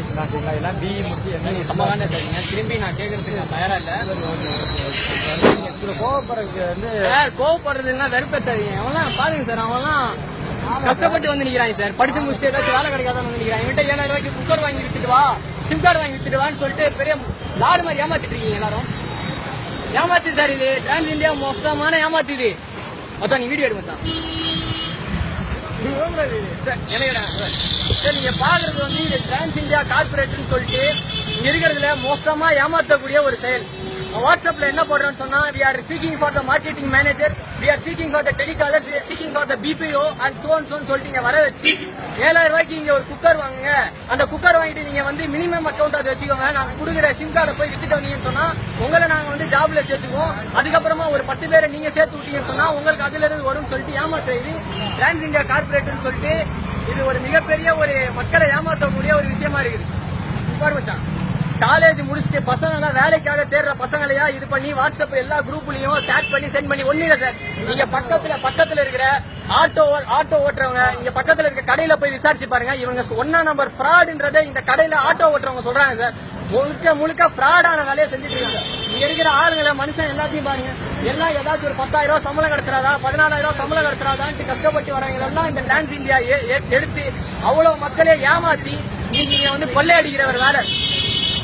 Education எல்லாம் BE முடிச்சு என்ன சம்பவம் தெரியுங்க. திரும்பி நான் கேட்கறதுக்கு நான் தயாரா இல்ல. கோவப்படுறதுக்கு வந்து கோவப்படுறதுன்னா வெறுப்ப தெரியும். அவன்லாம் பாருங்க சார், அவன்லாம் கஷ்டப்பட்டு வந்து நிக்கிறாங்க சார். படிச்சு முடிச்சுட்டு ஏதாச்சும் வேலை கிடைக்காத வந்து நிக்கிறாங்க. இவன்ட்ட 7000 ரூபாய்க்கு குக்கர் வாங்கி வித்துட்டு வா, சிம் கார்டு வாங்கி வித்துட்டு வான்னு சொல்லிட்டு பெரிய லாடு மாதிரி ஏமாத்திட்டு இருக்கீங்க எல்லாரும். ஏமாத்து சார், இது டிரான்ஸ் இந்தியா மொத்தமான ஏமாத்து. இது மொத்தம் நீ வீடியோ எடுக்க சார். நீங்க பாக்குறது வந்து இது டிரான்ஸ் இந்தியா கார்பரேட்னு சொல்லிட்டு இங்க இருக்கிறதுல மோசமா ஏமாத்தக்கூடிய ஒரு செயல். வாட்ஸ்அப்ல என்ன போடுறோம்னு சொன்னா, we are seeking for the marketing manager, we are seeking for the telecallers, we are seeking for the BPO and so on சொல்லிட்டு இங்க வர வச்சு 7000 ரூபாய்க்கு இங்க ஒரு குக்கர் வாங்குங்க. அந்த குக்கர் வாங்கிட்டு நீங்க வந்து மினிமம் அக்கௌண்ட் அதை வச்சுக்கோங்க, நாங்க கொடுக்குற சிம் கார்டை போய் வித்துட்டு வந்தீங்கன்னு சொன்னா உங்களை நாங்க வந்து ஜாப்ல சேர்த்துக்குவோம். அதுக்கப்புறமா ஒரு 10 பேரை நீங்க சேர்த்து விட்டீங்கன்னு சொன்னா உங்களுக்கு அதுல இருந்து வரும்னு சொல்லிட்டு ஏமாத்துறது டிரான்ஸ் இந்தியா கார்பரேட்னு சொல்லிட்டு இது ஒரு மிகப்பெரிய ஒரு மக்களை ஏமாற்றக்கூடிய ஒரு விஷயமா இருக்குது. பாருங்க, காலேஜ் முடிச்சுட்டு பசங்க எல்லாம் வேலைக்காக தேடுற பசங்களையா இது பண்ணி வாட்ஸ்அப் எல்லா குரூப்லயும் சேட் பண்ணி சென்ட் பண்ணி ஒண்ணு இல்ல சார். நீங்க பக்கத்துல இருக்கிற ஆட்டோ ஓட்டுறவங்க, இங்க பக்கத்துல இருக்க கடையில போய் விசாரிச்சு பாருங்க. இவங்க 1 நம்பர் ஃப்ராடுன்றதை இந்த கடையில ஆட்டோ ஓட்டுறவங்க சொல்றாங்க சார். முழுக்க ஃப்ராடான வேலையை செஞ்சுட்டு இருக்காங்க. இங்க இருக்கிற ஆளுங்களை மனுஷன் எல்லாத்தையும் பாருங்க. எல்லாம் ஏதாச்சும் ஒரு 10,000 ரூபாய் சம்பளம் கிடைச்சிடாதா, 14,000 ரூபாய் சம்பளம் கிடைச்சிடாதான்ட்டு கஷ்டப்பட்டு வரவங்க எல்லாம் இந்த டிரான்ஸ் இந்தியா எடுத்து அவ்வளவு மக்களே ஏமாத்தி நீங்க வந்து கொள்ளையடிக்கிற ஒரு வேலை.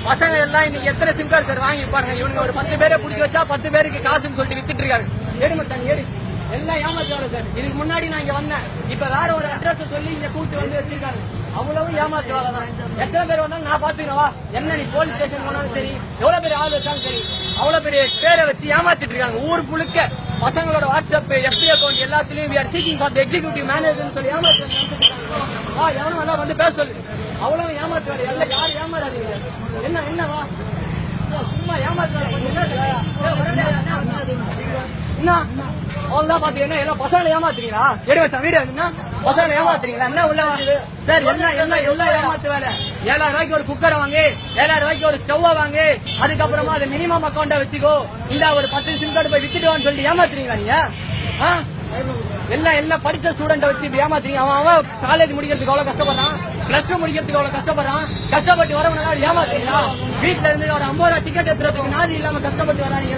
பசங்க எல்லாம் இன்னைக்கு எத்தனை சிம் கார்டு சார் வாங்கி பாருங்க. இவங்க ஒரு 10 பேரை பிடிச்சி வச்சா 10 பேருக்கு காசுன்னு சொல்லிட்டு வித்துட்டு இருக்காங்க. ஏடு மச்சான் ஏடு, எல்லாம் ஏமாத்துவாங்க சார். இதுக்கு முன்னாடி நான் இங்க வந்தேன், இப்ப வேற ஒரு அட்ரஸ் சொல்லி இங்க கூட்டு வந்து வச்சிருக்காங்க. அவ்வளவு ஏமாத்துவாங்க தான். எத்தனை பேர் வந்தாலும் நான் பாத்துக்கிறவா, என்ன நீ போலீஸ் ஸ்டேஷன் போனாலும் சரி, எவ்வளவு பேர் ஆள் வச்சாலும் சரி, அவ்வளவு பெரிய பேரை வச்சு ஏமாத்திட்டு இருக்காங்க. ஊர் புழுக்க பசங்களோட வாட்ஸ்அப் FB அக்கௌண்ட் எல்லாத்துலயும் we are seeking for the executive manager சொல்லி ஏமாத்து. எவனும் எல்லாம் வந்து பேச சொல்லு. அவ்வளவு ஏமாத்துவாரு. எல்லாம் யாரும் ஏமாறாதீங்க. என்னவா சும்மா ஏமாத்துவாரு. என்ன அவங்கதான் பாத்தீங்கன்னா எல்லாம் பசங்களை ஏமாத்துறீங்களா? எடு வச்சா வீடு என்ன பசங்களை ஏமாத்துறீங்களா? என்ன உள்ள சார், எல்லாம் ஏமாத்து வேலை. 7000 ரூபாய்க்கு ஒரு குக்கரை வாங்கி, 7000 ரூபாய்க்கு ஒரு ஸ்டவ் வாங்கி, அதுக்கப்புறமா அது மினிமம் அக்கௌண்ட்டை வச்சுக்கோ, இந்த ஒரு 10 சிம் கார்டு போய் வித்துடுவான்னு சொல்லிட்டு ஏமாத்துறீங்களா நீங்க? எல்லாம் படிச்ச ஸ்டூடெண்ட் வச்சு ஏமாத்துறீங்க. அவன் காலேஜ் முடிக்கிறதுக்கு அவ்வளவு கஷ்டப்படுறான், +2 முடிக்கிறதுக்கு அவ்வளவு கஷ்டப்படுறான். கஷ்டப்பட்டு வரவங்க ஏமாத்துறீங்களா? வீட்டுல இருந்து ஒரு 50 ரூபாய் டிக்கெட் எடுத்துறதுக்கு நாதி இல்லாம கஷ்டப்பட்டு வராங்க.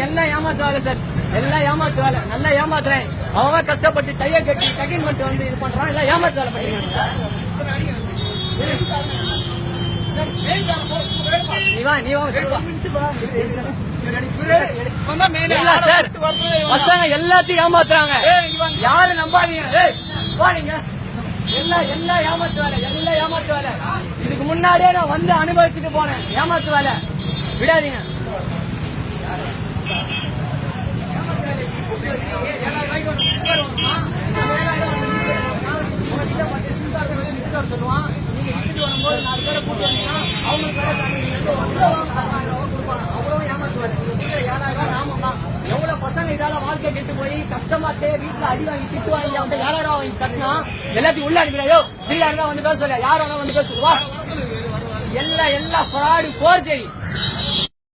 எல்லாம் ஏமாத்துவாங்க சார், எல்லாம் ஏமாத்துவாங்க. நல்லா ஏமாத்துறேன். அவன் கஷ்டப்பட்டு டைய கட்டி டக்கின் மட்டும் வந்து இது பண்றான். எல்லாம் ஏமாத்துவாங்க பண்ணிருக்காங்க சார். பசங்க எல்லாத்தையும் ஏமாத்துறாங்க. யாரு நம்பாதீங்க. எல்லாம் ஏமாத்து வேலை, எல்லாம் ஏமாத்து வேலை. இதுக்கு முன்னாடியே நான் வந்து அனுபவிச்சுட்டு போனேன். ஏமாத்து வேலை விடாதீங்க. சொல்லுவான், நீங்க இட்டு வரும்போது 4 பேரை கூட்டி வந்தீங்கன்னா அவங்களுக்கு அவ்வளவு ஏமாத்துவாரு. 7,000 ரூபாய் நாமதான். எவ்வளவு பசங்க இதால வாழ்க்கை கெட்டு போய் கஷ்டமாட்டே வீட்டுல அடி வாங்கி திட்டு வாங்கி அந்த 7,000 ரூபாய் வாங்கி கட்டினா எல்லாத்தையும் உள்ள அனுப்பிடாயோ. ஃப்ரீயா இருந்தா வந்து பேச சொல்ல, யாரும் வந்து பேசுவா. எல்லாம் ஃப்ராடு, போர்ஜரி.